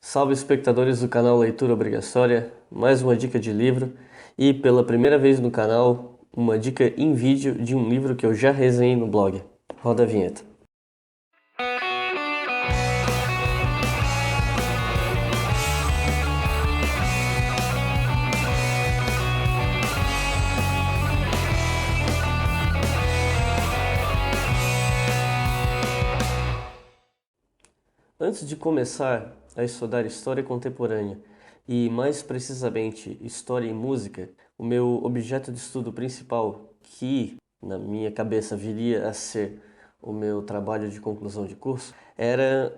Salve espectadores do canal Leitura Obrigatória, mais uma dica de livro e pela primeira vez no canal, uma dica em vídeo de um livro que eu já resenhei no blog. Roda a vinheta. Antes de começar a estudar História Contemporânea e, mais precisamente, História e Música, o meu objeto de estudo principal, que na minha cabeça viria a ser o meu trabalho de conclusão de curso, era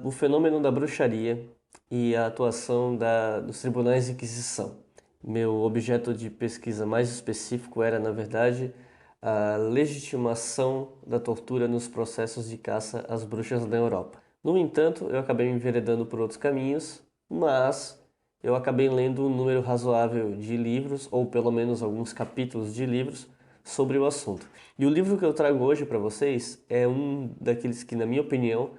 o fenômeno da bruxaria e a atuação dos tribunais de Inquisição. Meu objeto de pesquisa mais específico era, na verdade, a legitimação da tortura nos processos de caça às bruxas na Europa. No entanto, eu acabei me enveredando por outros caminhos, mas eu acabei lendo um número razoável de livros, ou pelo menos alguns capítulos de livros, sobre o assunto. E o livro que eu trago hoje para vocês é um daqueles que, na minha opinião,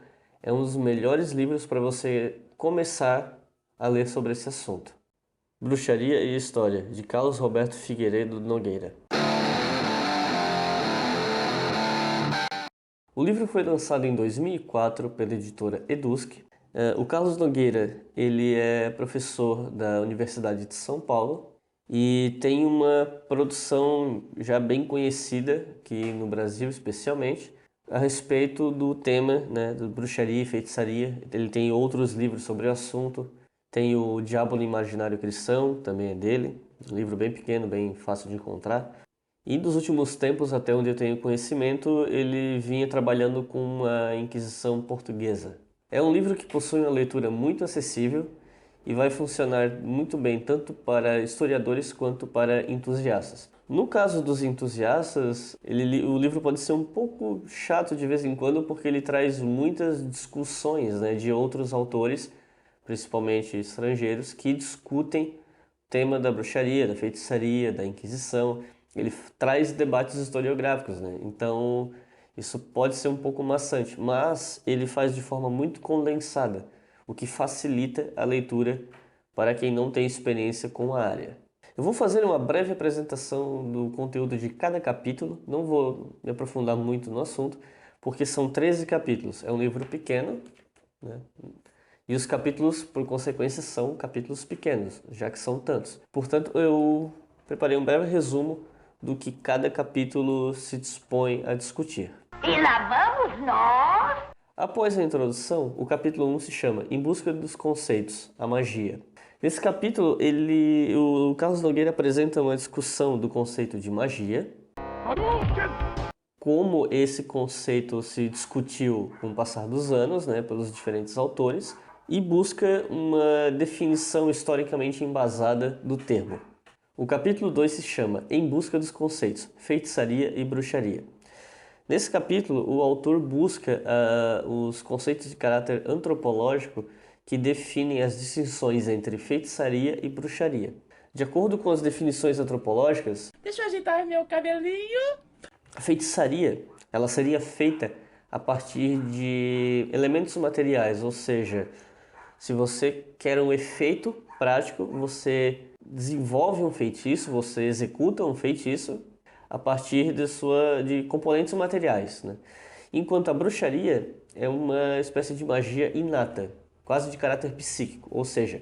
é um dos melhores livros para você começar a ler sobre esse assunto. Bruxaria e História, de Carlos Roberto Figueiredo Nogueira. O livro foi lançado em 2004 pela editora Edusc. O Carlos Nogueira, ele é professor da Universidade de São Paulo e tem uma produção já bem conhecida, aqui no Brasil especialmente, a respeito do tema, né, de bruxaria e feitiçaria. Ele tem outros livros sobre o assunto. Tem o Diabo no Imaginário Cristão, também é dele, um livro bem pequeno, bem fácil de encontrar. E dos últimos tempos, até onde eu tenho conhecimento, ele vinha trabalhando com a Inquisição Portuguesa. É um livro que possui uma leitura muito acessível e vai funcionar muito bem tanto para historiadores quanto para entusiastas. No caso dos entusiastas, o livro pode ser um pouco chato de vez em quando porque ele traz muitas discussões, né, de outros autores, principalmente estrangeiros, que discutem o tema da bruxaria, da feitiçaria, da Inquisição. Ele traz debates historiográficos, né? Então isso pode ser um pouco maçante, mas ele faz de forma muito condensada, o que facilita a leitura para quem não tem experiência com a área. Eu vou fazer uma breve apresentação do conteúdo de cada capítulo, não vou me aprofundar muito no assunto, porque são 13 capítulos. É um livro pequeno, né? E os capítulos, por consequência, são capítulos pequenos, já que são tantos. Portanto, eu preparei um breve resumo do que cada capítulo se dispõe a discutir. E lá vamos nós! Após a introdução, o capítulo 1 se chama Em Busca dos Conceitos, a Magia. Nesse capítulo, o Carlos Nogueira apresenta uma discussão do conceito de magia, como esse conceito se discutiu com o passar dos anos, né, pelos diferentes autores, e busca uma definição historicamente embasada do termo. O capítulo 2 se chama Em Busca dos Conceitos, Feitiçaria e Bruxaria. Nesse capítulo, o autor busca os conceitos de caráter antropológico que definem as distinções entre feitiçaria e bruxaria. De acordo com as definições antropológicas, Deixa eu ajeitar meu cabelinho. a feitiçaria ela seria feita a partir de elementos materiais, ou seja, se você quer um efeito prático, você desenvolve um feitiço, você executa um feitiço a partir de componentes materiais, né? Enquanto a bruxaria é uma espécie de magia inata, quase de caráter psíquico, ou seja,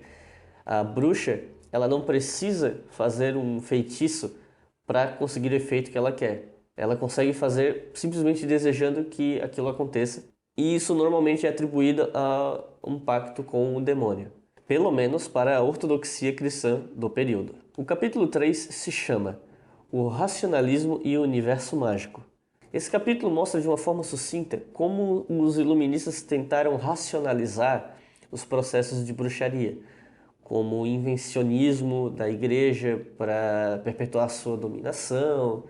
a bruxa ela não precisa fazer um feitiço para conseguir o efeito que ela quer. Ela consegue fazer simplesmente desejando que aquilo aconteça, e isso normalmente é atribuído a um pacto com o demônio, pelo menos para a ortodoxia cristã do período. O capítulo 3 se chama O Racionalismo e o Universo Mágico. Esse capítulo mostra de uma forma sucinta como os iluministas tentaram racionalizar os processos de bruxaria, como o invencionismo da igreja para perpetuar sua dominação,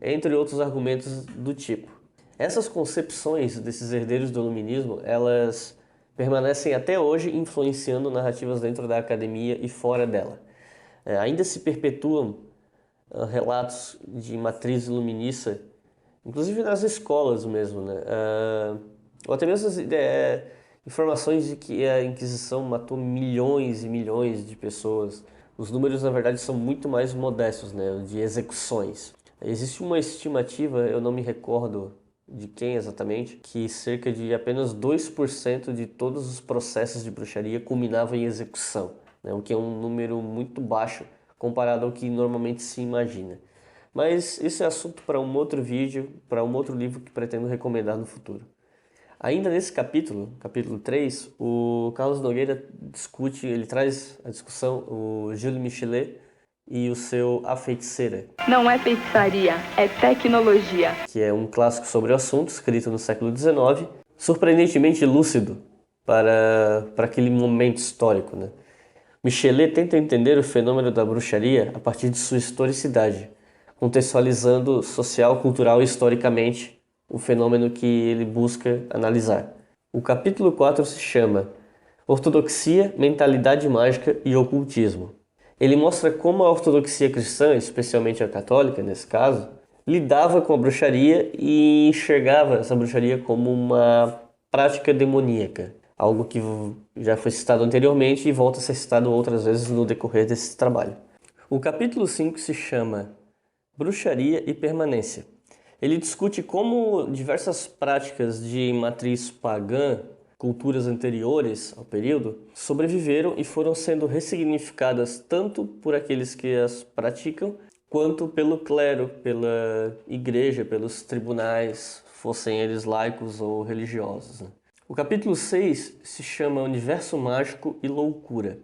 entre outros argumentos do tipo. Essas concepções desses herdeiros do iluminismo, elas permanecem até hoje influenciando narrativas dentro da academia e fora dela. Ainda se perpetuam relatos de matriz iluminista, inclusive nas escolas mesmo, né? Ou até mesmo informações de que a Inquisição matou milhões e milhões de pessoas. Os números, na verdade, são muito mais modestos, né, de execuções. Existe uma estimativa, eu não me recordo de quem exatamente, que cerca de apenas 2% de todos os processos de bruxaria culminavam em execução, né, o que é um número muito baixo comparado ao que normalmente se imagina. Mas isso é assunto para um outro vídeo, para um outro livro que pretendo recomendar no futuro. Ainda nesse capítulo, capítulo 3, o Carlos Nogueira discute, ele traz a discussão o Gilles Michelet e o seu A Feiticeira. Não é feitiçaria, é tecnologia. Que é um clássico sobre o assunto, escrito no século XIX, surpreendentemente lúcido para aquele momento histórico, né? Michelet tenta entender o fenômeno da bruxaria a partir de sua historicidade, contextualizando social, cultural e historicamente o fenômeno que ele busca analisar. O capítulo 4 se chama Ortodoxia, Mentalidade Mágica e Ocultismo. Ele mostra como a ortodoxia cristã, especialmente a católica nesse caso, lidava com a bruxaria e enxergava essa bruxaria como uma prática demoníaca, algo que já foi citado anteriormente e volta a ser citado outras vezes no decorrer desse trabalho. O capítulo 5 se chama Bruxaria e Permanência. Ele discute como diversas práticas de matriz pagã, culturas anteriores ao período, sobreviveram e foram sendo ressignificadas tanto por aqueles que as praticam, quanto pelo clero, pela igreja, pelos tribunais, fossem eles laicos ou religiosos, né? O capítulo 6 se chama Universo Mágico e Loucura.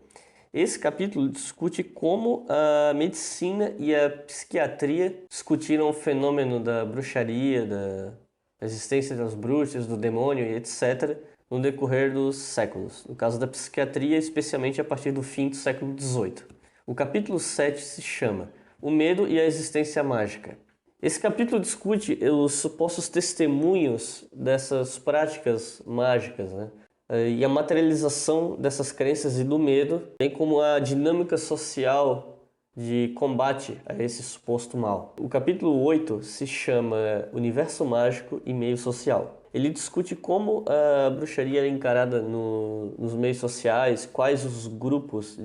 Esse capítulo discute como a medicina e a psiquiatria discutiram o fenômeno da bruxaria, da existência das bruxas, do demônio e etc. no decorrer dos séculos. No caso da psiquiatria, especialmente a partir do fim do século XVIII. O capítulo 7 se chama O Medo e a Existência Mágica. Esse capítulo discute os supostos testemunhos dessas práticas mágicas, né? E a materialização dessas crenças e do medo, bem como a dinâmica social de combate a esse suposto mal. O capítulo 8 se chama Universo Mágico e Meio Social. Ele discute como a bruxaria era encarada nos meios sociais, quais os grupos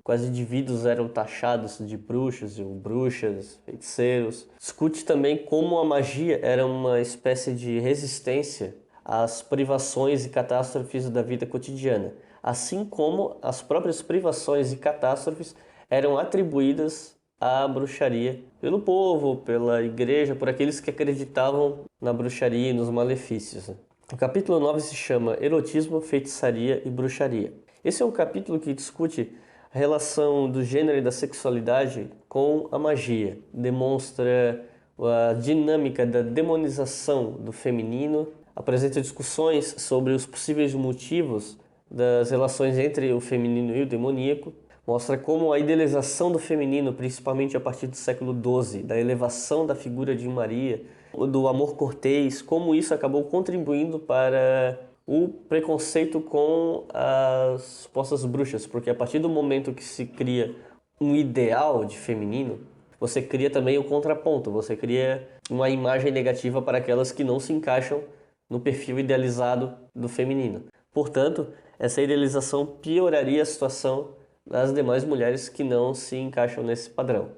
quais indivíduos eram taxados de bruxos ou bruxas, feiticeiros. Discute também como a magia era uma espécie de resistência às privações e catástrofes da vida cotidiana, assim como as próprias privações e catástrofes eram atribuídas à bruxaria pelo povo, pela igreja, por aqueles que acreditavam na bruxaria e nos malefícios. O capítulo 9 se chama Erotismo, Feitiçaria e Bruxaria. Esse é um capítulo que discute a relação do gênero e da sexualidade com a magia. Demonstra a dinâmica da demonização do feminino, apresenta discussões sobre os possíveis motivos das relações entre o feminino e o demoníaco, mostra como a idealização do feminino, principalmente a partir do século XII, da elevação da figura de Maria, do amor cortês, como isso acabou contribuindo para o preconceito com as supostas bruxas, porque a partir do momento que se cria um ideal de feminino, você cria também o contraponto, você cria uma imagem negativa para aquelas que não se encaixam no perfil idealizado do feminino. Portanto, essa idealização pioraria a situação das demais mulheres que não se encaixam nesse padrão.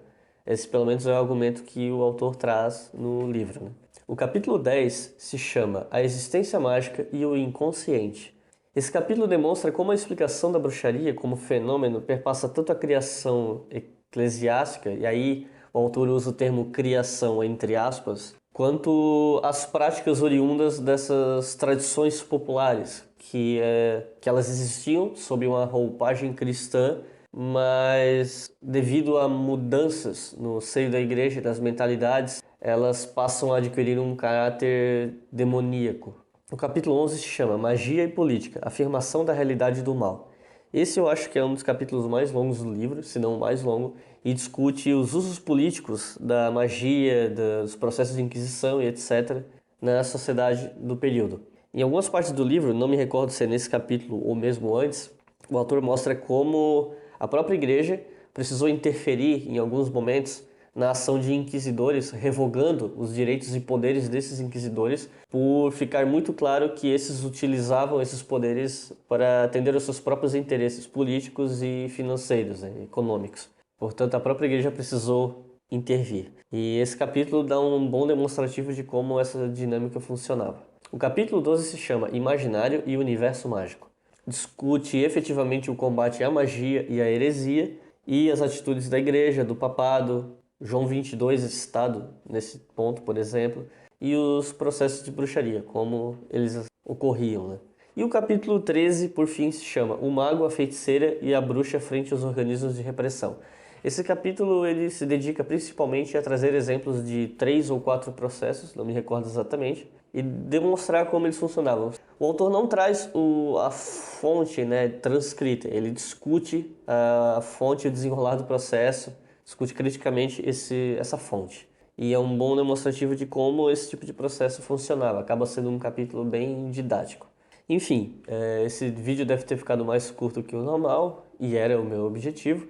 Esse, pelo menos, é o argumento que o autor traz no livro, né? O capítulo 10 se chama A Existência Mágica e o Inconsciente. Esse capítulo demonstra como a explicação da bruxaria como fenômeno perpassa tanto a criação eclesiástica, e aí o autor usa o termo criação entre aspas, quanto as práticas oriundas dessas tradições populares, que elas existiam sob uma roupagem cristã, mas devido a mudanças no seio da igreja, das mentalidades, elas passam a adquirir um caráter demoníaco. O capítulo 11 se chama Magia e Política, Afirmação da Realidade do Mal. Esse eu acho que é um dos capítulos mais longos do livro, se não o mais longo, e discute os usos políticos da magia, dos processos de inquisição e etc. na sociedade do período. Em algumas partes do livro, não me recordo se é nesse capítulo ou mesmo antes, o autor mostra como a própria igreja precisou interferir em alguns momentos na ação de inquisidores, revogando os direitos e poderes desses inquisidores, por ficar muito claro que esses utilizavam esses poderes para atender aos seus próprios interesses políticos e financeiros, né, econômicos. Portanto, a própria igreja precisou intervir. E esse capítulo dá um bom demonstrativo de como essa dinâmica funcionava. O capítulo 12 se chama Imaginário e Universo Mágico. Discute efetivamente o combate à magia e à heresia e as atitudes da igreja, do papado, João 22 é citado nesse ponto, por exemplo, e os processos de bruxaria, como eles ocorriam, né? E o capítulo 13, por fim, se chama O Mago, a Feiticeira e a Bruxa frente aos organismos de repressão. Esse capítulo ele se dedica principalmente a trazer exemplos de 3 ou 4 processos, não me recordo exatamente, e demonstrar como eles funcionavam. O autor não traz a fonte, né, transcrita, ele discute a fonte e o desenrolar do processo, discute criticamente essa fonte. E é um bom demonstrativo de como esse tipo de processo funcionava. Acaba sendo um capítulo bem didático. Enfim, esse vídeo deve ter ficado mais curto que o normal, e era o meu objetivo.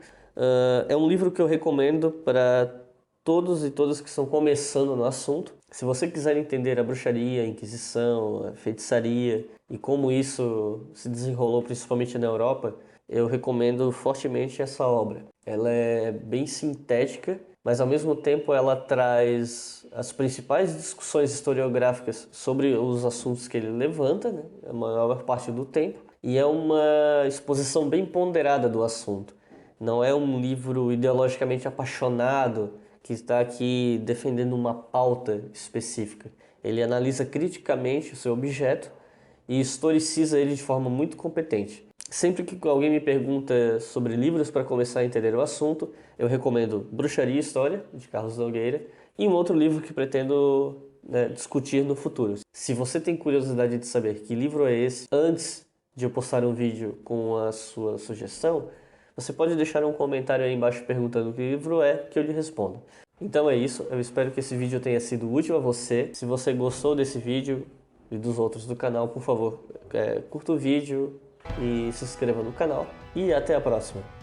É um livro que eu recomendo para todos e todas que estão começando no assunto. Se você quiser entender a bruxaria, a Inquisição, a feitiçaria e como isso se desenrolou principalmente na Europa, eu recomendo fortemente essa obra. Ela é bem sintética, mas ao mesmo tempo ela traz as principais discussões historiográficas sobre os assuntos que ele levanta, né, a maior parte do tempo, e é uma exposição bem ponderada do assunto. Não é um livro ideologicamente apaixonado que está aqui defendendo uma pauta específica. Ele analisa criticamente o seu objeto e historiciza ele de forma muito competente. Sempre que alguém me pergunta sobre livros para começar a entender o assunto, eu recomendo Bruxaria e História, de Carlos Nogueira, e um outro livro que pretendo, né, discutir no futuro. Se você tem curiosidade de saber que livro é esse, antes de eu postar um vídeo com a sua sugestão, você pode deixar um comentário aí embaixo perguntando que livro é, que eu lhe respondo. Então é isso, eu espero que esse vídeo tenha sido útil a você. Se você gostou desse vídeo e dos outros do canal, por favor, curta o vídeo e se inscreva no canal. E até a próxima!